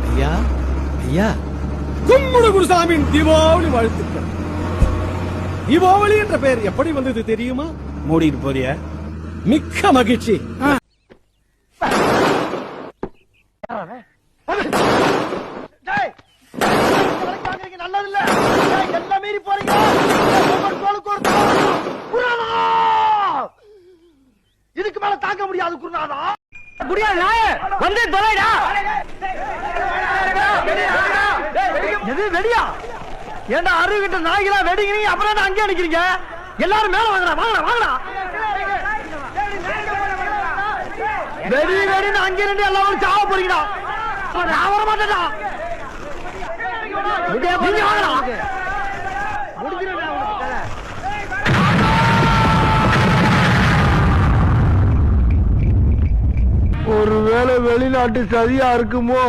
ஐயா ஐயா, கும்முடு குருசாமியின் தீபாவளி வாழ்த்துக்கள். தீபாவளி என்ற பெயர் எப்படி வந்தது தெரியுமா? மூடிட்டு போறிய. மிக்க மகிழ்ச்சி. இதுக்கு மேல தாக்க முடியாது குருநாதா. முடியாது வந்து தொலைடா. எது வெடியா? ஏண்டா அருகிட்ட நாய்களா வெடிக்கிறீங்க, அப்புறம் அங்கே அடிக்கிறீங்க. எல்லாரும் மேல வாங்கடா வாங்கடா வாங்கடா. வெடி வெடின்னு அங்கே நின்று எல்லாரும் சாவ போறீங்கடா. நான் வர மாட்டேடா. நீங்க வாங்கடா. ஒருவேளை வெளிநாட்டு சதியா இருக்குமோ?